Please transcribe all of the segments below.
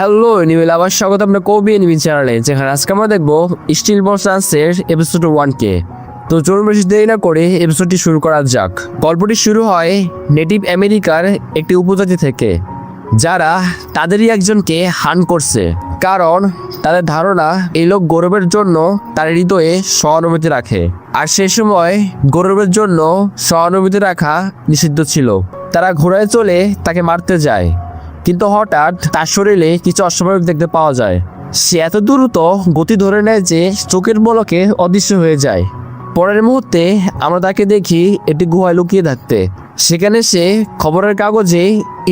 Hello animal, আবার স্বাগত আপনার কবি এনিমি চ্যানেলে, যেখানে আজকে আমরা দেখবো স্টিল বস ডান্সের এপিসোড 1 কে। তো চলুন বেশি দেরি না করে এপিসোডটি শুরু করা যাক। গল্পটি শুরু হয় নেটিভ আমেরিকার একটি উপজাতি থেকে, যারা তাদেরই একজনকে হান করছে, কারণ তাদের ধারণা এই লোক গৌরবের জন্য তার হৃদয়ে সহানুভূতি রাখে, আর সেই সময় গৌরবের জন্য সহানুভূতি রাখা নিষিদ্ধ ছিল। তারা ঘোড়ায় চলে তাকে মারতে যায়, কিন্তু হঠাৎ তার শরীরে কিছু অস্বাভাবিক দেখতে পাওয়া যায়। সে এত দ্রুত গতি ধরে নেয় যে চোখের পলকে অদৃশ্য হয়ে যায়। পরের মুহূর্তে আমরা তাকে দেখি একটি গুহায় লুকিয়ে থাকতে। সেখানে সে খবরের কাগজে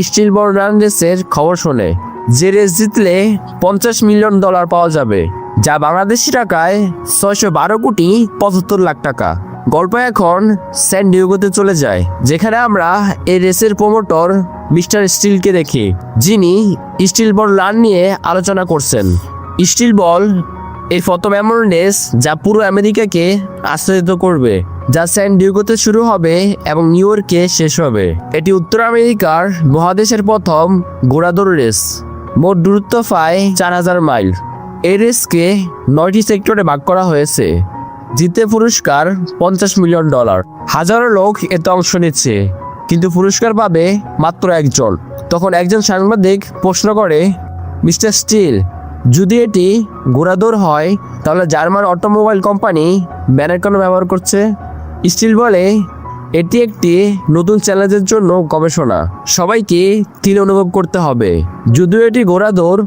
স্টিল বল রান রেসের খবর শোনে, যে রেস জিতলে $50 মিলিয়ন পাওয়া যাবে, যা বাংলাদেশি টাকায় 612,75,00,000 টাকা। গল্প এখন স্যান ডিয়েগোতে চলে যায়, যেখানে আমরা এই রেসের প্রমোটর মিস্টার স্টিলকে দেখি, যিনি স্টিল বল রান নিয়ে আলোচনা করছেন। স্টিল বল এই প্রথম এমন রেস যা পুরো আমেরিকাকে আশ্চর্যিত করবে, যা স্যান ডিয়েগোতে শুরু হবে এবং নিউ ইয়র্কে শেষ হবে। এটি উত্তর আমেরিকার মহাদেশের প্রথম ঘোড়াদৌড় রেস। মোট দূরত্ব প্রায় 4000 মাইল। এই রেসকে 9টি সেক্টরে ভাগ করা হয়েছে। জিতে পুরস্কার $50 মিলিয়ন। হাজারো লোক এতে অংশ নিচ্ছে, কিন্তু পুরস্কার পাবে মাত্র একজন। তখন একজন সাংবাদিক প্রশ্ন করে, মিস্টার স্টিল, যদি এটি ঘোড়াদৌড় হয় তাহলে জার্মান অটোমোবাইল কোম্পানি ব্যানার কেন ব্যবহার করছে? স্টিল বলে, এটি একটি নতুন চ্যালেঞ্জের জন্য গবেষণা, সবাইকে তিল অনুভব করতে হবে। যদিও এটি ঘোড়াদৌড়,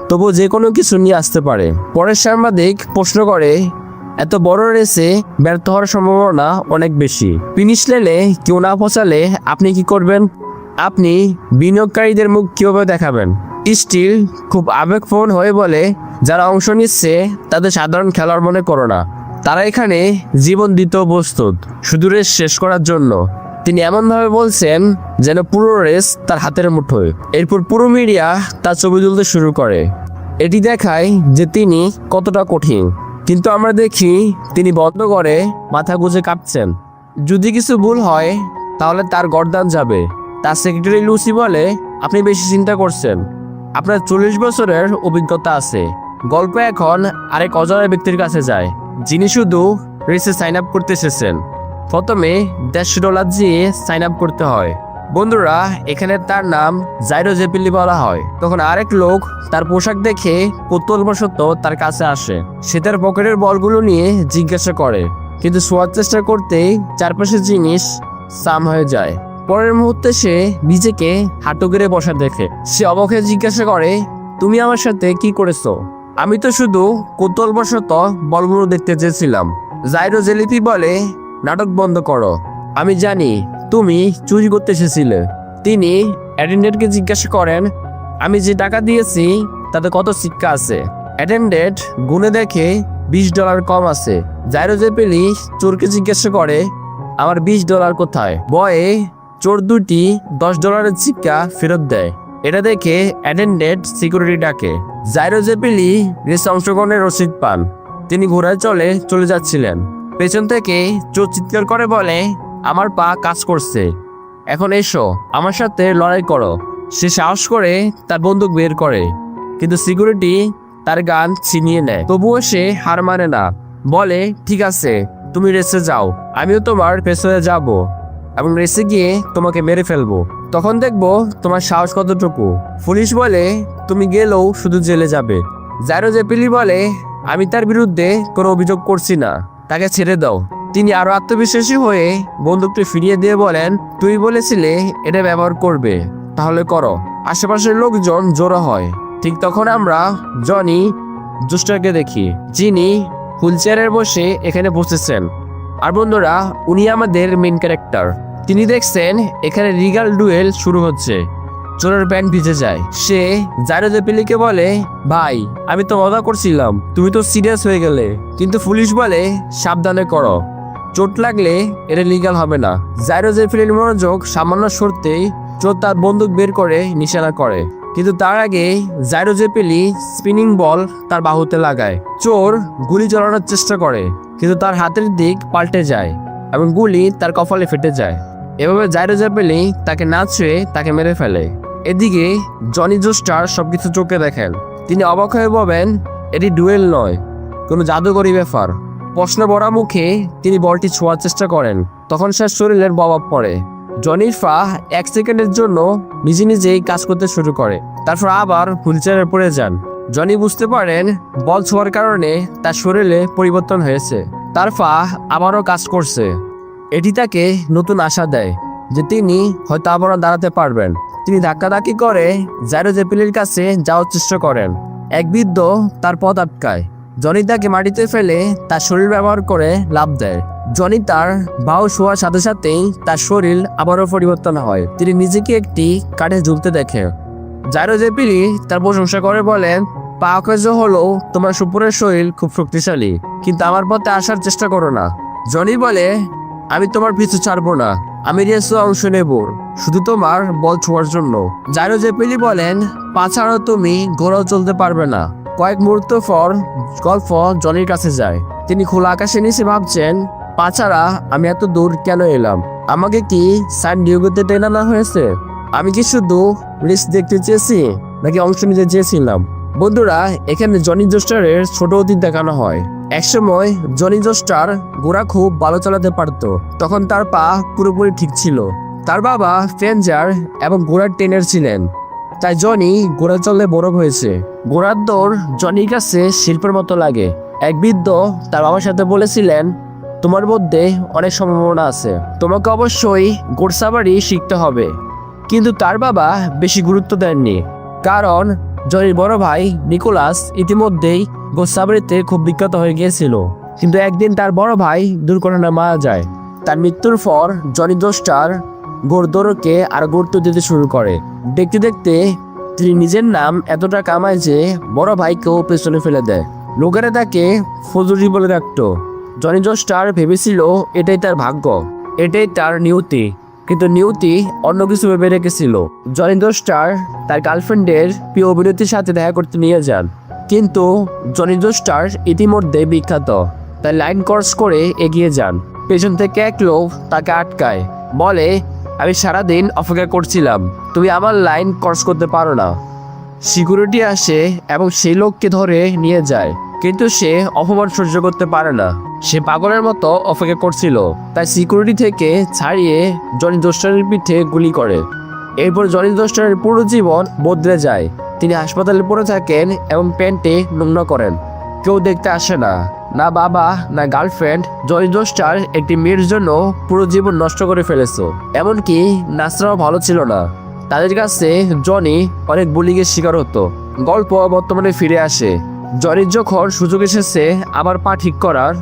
তবু যে কোনো কিছু নিয়ে আসতে পারে। পরের সাংবাদিক প্রশ্ন করে, এত বড় রেসে ব্যর্থ হওয়ার সম্ভাবনা অনেক বেশি। ফিনিশ লাইনে কেউ না পৌঁছালে আপনি কি করবেন? আপনি বিনিয়োগকারীদের মুখ কীভাবে দেখাবেন? স্টিল খুব আবেগপ্রবণ হয়ে বলে, যারা অংশ নিচ্ছে তাদের সাধারণ খেলোয়াড় মনে করো না, তারা এখানে জীবন দিতেও প্রস্তুত, শুধু রেস শেষ করার জন্য। তিনি এমনভাবে বলছেন যেন পুরো রেস তার হাতের মুঠোয়। এরপর পুরো মিডিয়া তার ছবি তুলতে শুরু করে। এটি দেখায় যে তিনি কতটা কঠিন, কিন্তু আমরা দেখি তিনি বন্ধ করে মাথা গুঁজে কাঁপছেন। যদি কিছু ভুল হয় তাহলে তার গর্দান যাবে। তার সেক্রেটারি লুসি বলে, আপনি বেশি চিন্তা করছেন, আপনার 40 বছরের অভিজ্ঞতা আছে। গল্প এখন আরেক অজানা ব্যক্তির কাছে যায়, যিনি শুধু রেসে সাইন আপ করতে এসেছেন। প্রথমে $150 দিয়ে সাইন আপ করতে হয়। বন্ধুরা, এখানে তার নাম জাইরো জেপিলি বলা হয়। তখন আরেক লোক তার পোশাক দেখে কৌতূহলবশত তার কাছে আসে। সে তার পকেটের বলগুলো নিয়ে জিজ্ঞাসা করে, কিন্তু শোয়ার চেষ্টা করতেই চারপাশের জিনিস সাম হয়ে যায়। পরের মুহূর্তে সে নিজেকে হাঁটু গেড়ে বসা দেখে। সে অবাক হয়ে জিজ্ঞাসা করে, তুমি আমার সাথে কি করেছো? আমি তো শুধু কৌতূহলবশত বলগুলো দেখতে চেয়েছিলাম। জাইরো জেলিপি বলে, নাটক বন্ধ করো, আমি জানি তুমি চুরি করতে এসেছিলে। তিনি অ্যাটেন্ডেন্টকে জিজ্ঞাসা করেন, আমি যে টাকা দিয়েছি তাতে কত সিক্কা আছে? অ্যাটেন্ডেন্ট গুনে দেখে $20 কম আছে। জাইরো জেপিলি চোরকে জিজ্ঞাসা করে, আমার $20 কোথায়? বয়ে চোর দুটি $10 সিক্কা ফেরত দেয়। এটা দেখে অ্যাটেন্ডেন্ট সিকিউরিটি ডাকে। জাইরো জেপিলি রেসে অংশগ্রহণের রসিদ পান। তিনি ঘোড়ায় চলে যাচ্ছিলেন। পেছন থেকে চোর চিৎকার করে বলে, আমার পা কাজ করছে, এখন এসো আমার সাথে লড়াই করো। সে সাহস করে তার বন্দুক বের করে, কিন্তু সিকিউরিটি তার গান ছিনিয়ে নেয়। তবুও সে হার মানে না, বলে, ঠিক আছে, তুমি রেসে যাও, আমিও তোমার পেছনে যাব এবং রেসে গিয়ে তোমাকে মেরে ফেলবো। তখন দেখবো তোমার সাহস কতটুকু। পুলিশ বলে, তুমি গেলেও শুধু জেলে যাবে। জাইরো জেপিলি বলে, আমি তার বিরুদ্ধে কোনো অভিযোগ করছি না, তাকে ছেড়ে দাও। তিনি আরো আত্মবিশ্বাসী হয়ে বন্দুকটি ফিরিয়ে দিয়ে বলেন, তুই বলেছিলে এটা ব্যবহার করবে, তাহলে করো। আশেপাশের লোকজন জড়ো হয়। ঠিক তখন আমরা জনি জুস্টারকে দেখি, যিনি হুইল চেয়ারে বসে এখানে বসেছেন। আর বন্ধুরা, উনি আমাদের মেইন ক্যারেক্টার। তিনি দেখছেন এখানে রিগাল ডুয়েল শুরু হচ্ছে। চোরের প্যান্ট ভিজে যায়। সে জাইরো জেপিলিকে বলে, ভাই, আমি তো মজা করছিলাম, তুমি তো সিরিয়াস হয়ে গেলে। কিন্তু পুলিশ বলে, সাবধানে করো, চোট লাগলে এটা লিগাল হবে না। জাইরো জেপিলির মনোযোগ সামান্য সরতেই চোর তার বন্দুক বের করে নিশানা করে, কিন্তু তার আগে জাইরো জেপিলি স্পিনিং বল তার বাহুতে লাগায়। চোর গুলি চালানোর চেষ্টা করে, কিন্তু তার হাতের দিক পাল্টে যায় এবং গুলি তার কপালে ফেটে যায়। এভাবে জাইরো জেপিলি তাকে না ছুঁয়ে তাকে মেরে ফেলে। এদিকে জনি জোস্টার সবকিছু চোখে দেখেন। তিনি অবাক হয়ে বলেন, এটি ডুয়েল নয়, কোনো জাদুকরি ব্যাপার। প্রশ্ন ভরা মুখে তিনি বলটি ছোঁয়ার চেষ্টা করেন, তখন সে শরীরের প্রভাব পড়ে। জনির পা 1 সেকেন্ডের জন্য নিজে নিজেই কাজ করতে শুরু করে, তারপর আবার হুইলচেয়ারে পড়ে যান। জনি বুঝতে পারেন বল ছোঁয়ার কারণে তার শরীরে পরিবর্তন হয়েছে, তার পা আবারও কাজ করছে। এটি তাকে নতুন আশা দেয় যে তিনি হয়তো আবারও দাঁড়াতে পারবেন। তিনি ধাক্কাধাক্কি করে জাইরো জেপিলির কাছে যাওয়ার চেষ্টা করেন। এক বৃদ্ধ তার পথ আটকায়। জনি তাকে মাটিতে ফেলে তার শরীর ব্যবহার করে লাফ দেয়। জনি তার বাহু শোয়ার সাথে সাথেই তার শরীর আবারও পরিবর্তন হয়। তিনি নিজেকে একটি কাঠে ঝুলতে দেখে। জাইরো জেপিলি তার প্রশংসা করে বলেন, পাওয়াকাজ হলো তোমার সুপুরের শরীর খুব শক্তিশালী, কিন্তু আমার পথে আসার চেষ্টা করো না। জনি বলে, আমি তোমার পিছু ছাড়বো না, আমি রেসে অংশ নেব শুধু তোমার বল ছোঁয়ার জন্য। জাইরো জেপিলি বলেন, পা ছাড়াও তুমি ঘোড়াও চলতে পারবে না। কয়েক মুহূর্ত পর গল্প জনির কাছে যায়। তিনি খোলা আকাশের নিচে ভাবছেন, পা ছাড়া আমি এত দূর কেন এলাম? আমাকে কি সান ডিয়েগোতে টেনে আনা হয়েছে? আমি কি শুধু রেস দেখতে চেয়েছি নাকি অংশ নিতে চেয়েছিলাম? বন্ধুরা, এখানে জনি জোস্টারের ছোট অতীত দেখানো হয়। একসময় জনি জোস্টার ঘোড়া খুব ভালো চালাতে পারত, তখন তার পা পুরোপুরি ঠিক ছিল। তার বাবা ফেঞ্জার এবং ঘোড়ার ট্রেনার ছিলেন, তাই জনি ঘোড়া চললে বড় হয়েছে। ঘোড়ার দৌড় জনির কাছে শিল্পের মতো লাগে। এক বৃদ্ধ তার বাবার সাথে বলেছিলেন, তোমার মধ্যে অনেক সম্ভাবনা আছে, তোমাকে অবশ্যই ঘোড়সাবারি শিখতে হবে। কিন্তু তার বাবা বেশি গুরুত্ব দেননি, কারণ জনির বড় ভাই নিকোলাস ইতিমধ্যেই ঘোড়সাবারিতে খুব বিখ্যাত হয়ে গিয়েছিল। কিন্তু একদিন তার বড় ভাই দুর্ঘটনায় মারা যায়। তার মৃত্যুর পর জনি জোস্টার ঘোড়দৌড়কে আর গুরুত্ব দিতে শুরু করে। দেখতে দেখতে তিনি নিজের নাম এতটা কামায় যে বড় ভাইকেও পেছনে ফেলে দেয়। লোকেরা তাকে ফজুরি বলে ডাকত। জনি জোস্টার ভেবেছিল এটাই তার ভাগ্য, এটাই তার নিয়তি, কিন্তু নিয়তি অন্য কিছু ভেবে রেখেছিল। জনি জোস্টার তার গার্লফ্রেন্ডের প্রিয় অভিনেত্রীর সাথে দেখা করতে নিয়ে যান, কিন্তু জনি জোস্টার ইতিমধ্যে বিখ্যাত, তাই লাইন ক্রস করে এগিয়ে যান। পেছন থেকে এক লোক তাকে আটকায়, বলে, আমি সারাদিন অপেক্ষা করছিলাম, তুমি আমার লাইন ক্রস করতে পারো না। সিকিউরিটি আসে এবং সেই লোককে ধরে নিয়ে যায়, কিন্তু সে অপমান সহ্য করতে পারে না। সে পাগলের মতো অপেক্ষা করছিল, তাই সিকিউরিটি থেকে ছাড়িয়ে জনি জোস্টারের পিঠে গুলি করে। এরপর জনি জোস্টারের পুরো জীবন বদলে যায়। তিনি হাসপাতালে পড়ে থাকেন এবং প্যান্টে নোংরা করেন। কেউ দেখতে আসে না, না বাবা না গার্লফ্রেন্ড। জনি জোস্টার একটি মেয়ের জন্য পুরো জীবন নষ্ট করে ফেলেছে। এমনকি নাচরাও ভালো ছিল না। তাদের কাছে জনি অনেক বুলিংয়ের শিকার হতো। গল্প বর্তমানে ফিরে আসে। জনির যখন সুযোগ এসেছে আবার পা ঠিক করার,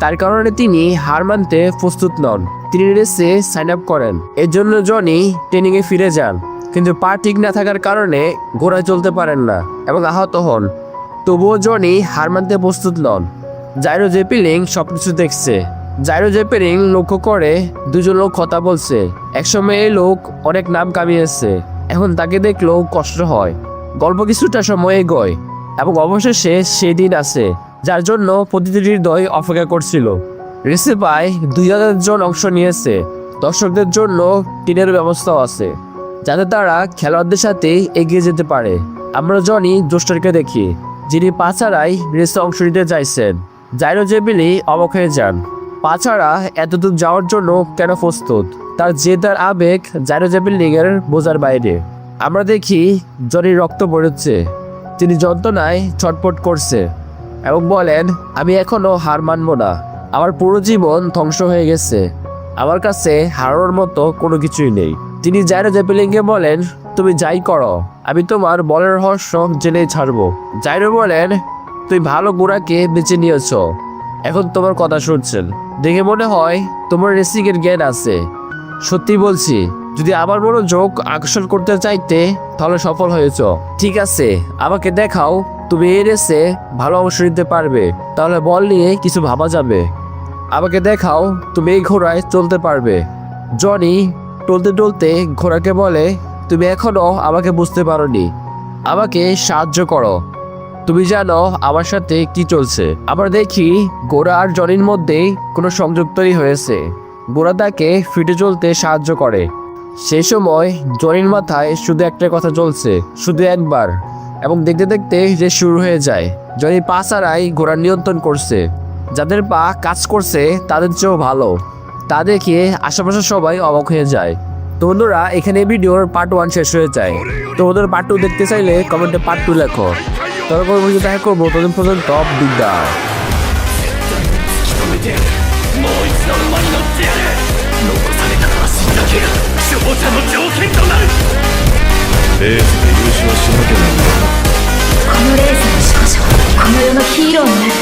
তার কারণে তিনি হার মানতে প্রস্তুত নন। তিনি রেসে সাইন আপ করেন। এর জন্য জনি ট্রেনিংয়ে ফিরে যান, কিন্তু পা ঠিক না থাকার কারণে ঘোড়ায় চলতে পারেন না এবং আহত হন। তবুও জনি হার মানতে প্রস্তুত নন। জাইরো জেপিলিং সবকিছু দেখছে। জাইরো জেপিলিং লক্ষ্য করে দুজন লোক কথা বলছে। একসময় এই লোক অনেক নাম কামিয়েছে, এখন তাকে দেখলেও কষ্ট হয়। গল্প কিছুটা সময় এগোয় এবং অবশেষে সেই দিন আসে যার জন্য প্রতিটি হৃদয় অপেক্ষা করছিল। রেসে প্রায় 2000 জন অংশ নিয়েছে। দর্শকদের জন্য টিনের ব্যবস্থাও আছে, যাতে তারা খেলোয়াড়দের সাথে এগিয়ে যেতে পারে। আমরা জনি জোস্টারকে দেখি, যিনি পা ছাড়াই রেসে অংশ নিতে চাইছেন। জাইরো জেপিলি অবাক হয়ে যান। পা ছাড়া এতদূর যাওয়ার জন্য কেন প্রস্তুত? তার জেদ আর আবেগ জাইরো জেপিলিং এর বোঝার বাইরে। আমরা দেখি জনির রক্ত পড়ছে, তিনি যন্ত্রণায় ছটফট করছে এবং বলেন, আমি এখনো হার মানবো না। আমার পুরো জীবন ধ্বংস হয়ে গেছে, আমার কাছে হারানোর মতো কোনো কিছুই নেই। তিনি জাইরো জেপিলিংকে বলেন, তুমি যাই করো, আমি তোমার বলের রহস্য জেনে ছাড়বো। জাইরো বলেন, তুই ভালো ঘোড়াকে বেছে নিয়েছ, এখন তোমার কথা শুনছেন। দেখে মনে হয় তোমার রেসিং এর জ্ঞান আছে। সত্যি বলছি, যদি আমার মনোযোগ আকর্ষণ করতে চাইতে তাহলে সফল হয়েছ। ঠিক আছে, আমাকে দেখাও তুমি এই রেসে ভালো অংশ নিতে পারবে, তাহলে বল নিয়ে কিছু ভাবা যাবে। আমাকে দেখাও তুমি এই ঘোড়ায় চলতে পারবে। জনি টলতে টলতে ঘোড়াকে বলে, তুমি এখনো আমাকে বুঝতে পারোনি, আমাকে সাহায্য করো। তুমি জানো আমার সাথে কি চলছে। আমরা দেখি ঘোড়া আর জনির মধ্যে কোনো সংযোগ তৈরি হয়েছে। ঘোড়া তাকে ফিটে চলতে সাহায্য করে। সেই সময় জনির মাথায় শুধু একটা কথা চলছে, শুধু একবার, এবং দেখতে দেখতে রেস শুরু হয়ে যায়। জনি পা ছাড়াই ঘোড়া নিয়ন্ত্রণ করছে। যাদের পা কাজ করছে তাদের চেয়েও ভালো। তা দেখে আশেপাশে সবাই অবাক হয়ে যায়। তো বন্ধুরা, এখানে ভিডিওর পার্ট 1 শেষ হয়ে যায়। তো ওদের পার্ট 2 দেখতে চাইলে কমেন্টে পার্ট 2 লেখো। তারপর দেখা করবো, ততদিন পর্যন্ত বিদায়। もう一度馬に乗ってやる。残された足だけが勝者の条件となる。レースで優勝しなきゃなんだ。このレースの勝者はこの世のヒーローになる。